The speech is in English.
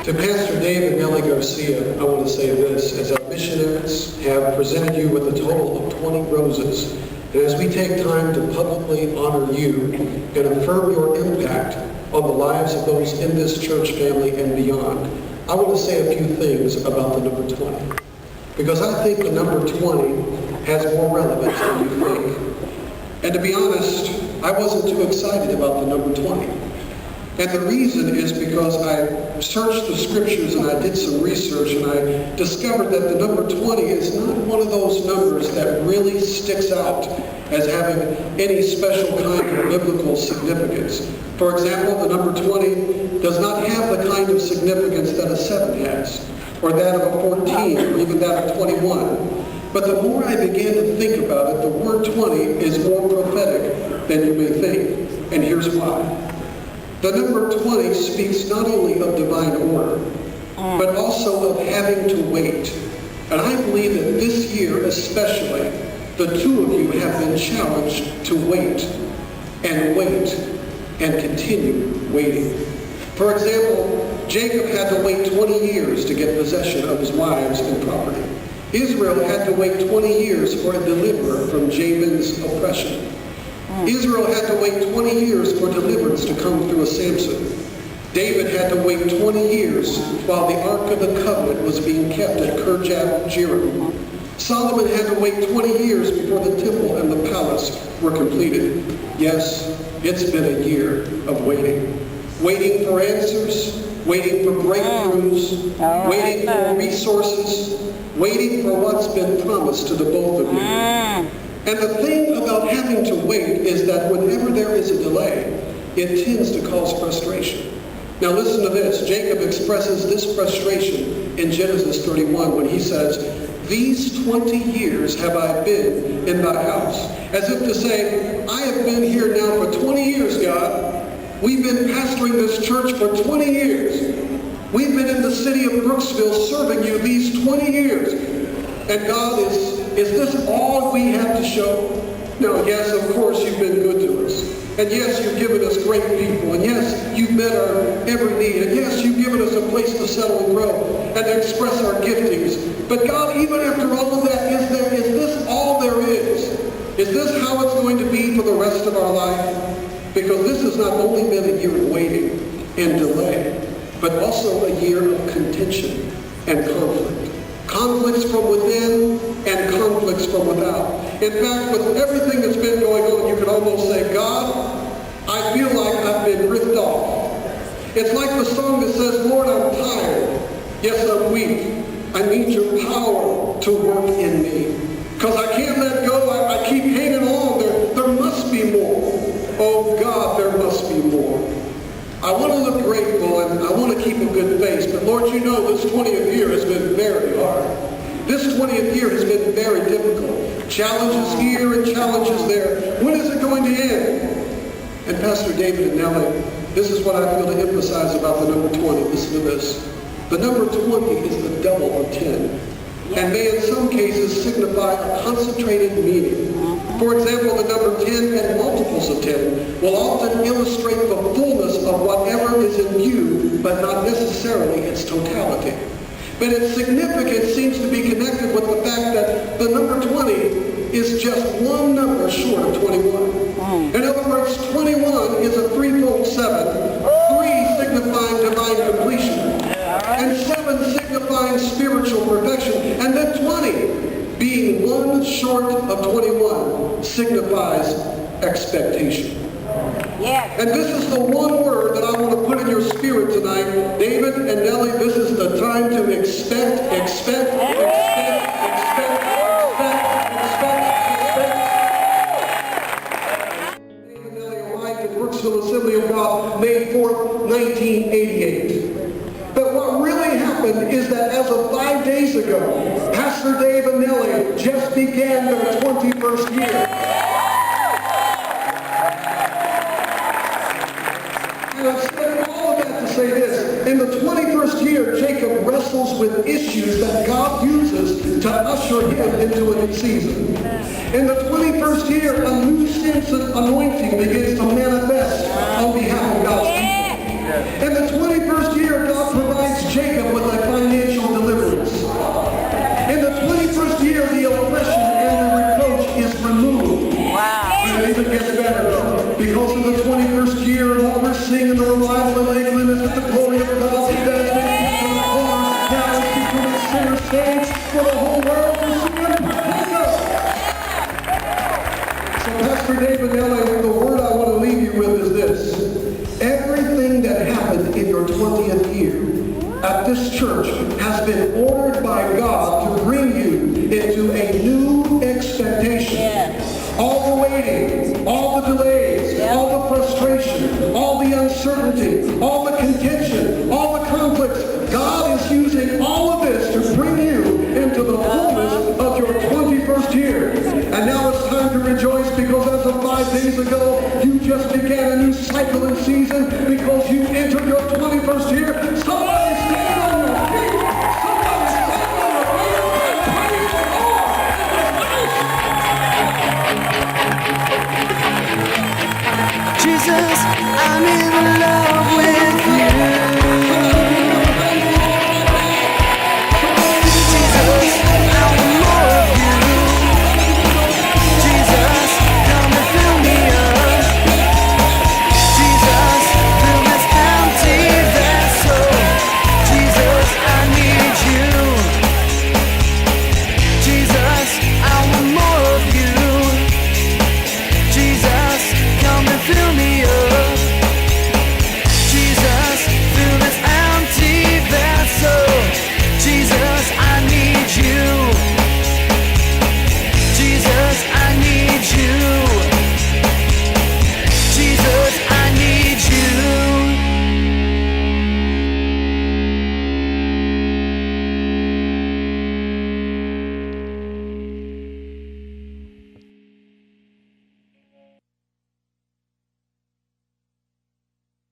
To Pastor Dave and Nellie Garcia, I want to say this. As our missionaries have presented you with a total of 20 roses, and as we take time to publicly honor you and affirm your impact on the lives of those in this church family and beyond, I want to say a few things about the number 20. Because I think the number 20 has more relevance than you think. And to be honest, I wasn't too excited about the number 20. And the reason is because I searched the scriptures and I did some research and I discovered that the number 20 is not one of those numbers that really sticks out as having any special kind of biblical significance. For example, the number 20 does not have the kind of significance that a 7 has, or that of a 14, or even that of 21. But the more I began to think about it, the word 20 is more prophetic than you may think. And here's why. The number 20 speaks not only of divine order, but also of having to wait. And I believe that this year especially, the two of you have been challenged to wait and continue waiting. For example, Jacob had to wait 20 years to get possession of his wives and property. Israel had to wait 20 years for a deliverer from Jabin's oppression. Israel had to wait 20 years for deliverance to come through a Samson. David had to wait 20 years while the Ark of the Covenant was being kept at Kirjath-jearim. Solomon had to wait 20 years before the temple and the palace were completed. Yes, it's been a year of waiting. Waiting for answers, waiting for breakthroughs, waiting for resources, waiting for what's been promised to the both of you. And the thing about having to wait is that whenever there is a delay, it tends to cause frustration. Now listen to this. Jacob expresses this frustration in Genesis 31 when he says, "These 20 years have I been in thy house." As if to say, I have been here now for 20 years, God. We've been pastoring this church for 20 years. We've been in the city of Brooksville serving you these 20 years. And God, is this all we have to show? No, yes, of course you've been good to us. And yes, you've given us great people. And yes, you've met our every need. And yes, you've given us a place to settle and grow and to express our giftings. But God, even after all of that, is this all there is? Is this how it's going to be for the rest of our life? Because this has not only been a year of waiting and delay, but also a year of contention and conflict. Conflicts from within and conflicts from without. In fact, with everything that's been going on, you could almost say, God, I feel like I've been ripped off. It's like the song that says, Lord, I'm tired. Yes, I'm weak. I need your power to work in me. Because I can't let go. I keep hanging on. There must be more. Oh, God, there must be more. I want to look grateful and I want to keep a good face, but Lord, you know this 20th year has been very hard. This 20th year has been very difficult. Challenges here and challenges there. When is it going to end? And Pastor David and Nellie, this is what I feel to emphasize about the number 20. Listen to this. The number 20 is the double of 10. And may in some cases signify a concentrated meaning. For example, the number 10 and multiples of 10 will often illustrate the fullness of whatever is in view, but not necessarily its totality. But its significance seems to be connected with the fact that the number 20 is just one number short of 21. In other words, 21 is a threefold 7, 3 signifying divine completion, and 7 signifying spiritual perfection, and then 20 being one short of 21 signifies expectation. Yes. And this is the one word that I want to put in your spirit tonight. David and Nellie, this is the time to expect. David and Nellie arrived at Brooksville Assembly of God May 4th, 1988. happened is that as of 5 days ago, Pastor Dave and Nellie just began their 21st year. And I've said all of that to say this. In the 21st year, Jacob wrestles with issues that God uses to usher him into a new season. In the 21st year, a new sense of anointing begins to manifest on behalf of God's people. In the 21st year, God provides Jacob with a financial deliverance. In the 21st year, the oppression and the reproach is removed. And it even gets better. Because in the 21st year, what we're seeing in the revival in England is that the glory of God that has been kept from the corner now is becoming center stage for the whole world to see him. So Pastor David Nellie, the word I want to leave you with is this. Everything that happened in your 20th year at this church has been ordered by God to bring you into a new expectation. All the waiting, all the delays, all the frustration, all the uncertainty, all the contention, all the conflicts, God is using all of this to bring you into the fullness of your 21st year. And now it's time to rejoice because as of 5 days ago, you just began a new cycle and season because you entered your 21st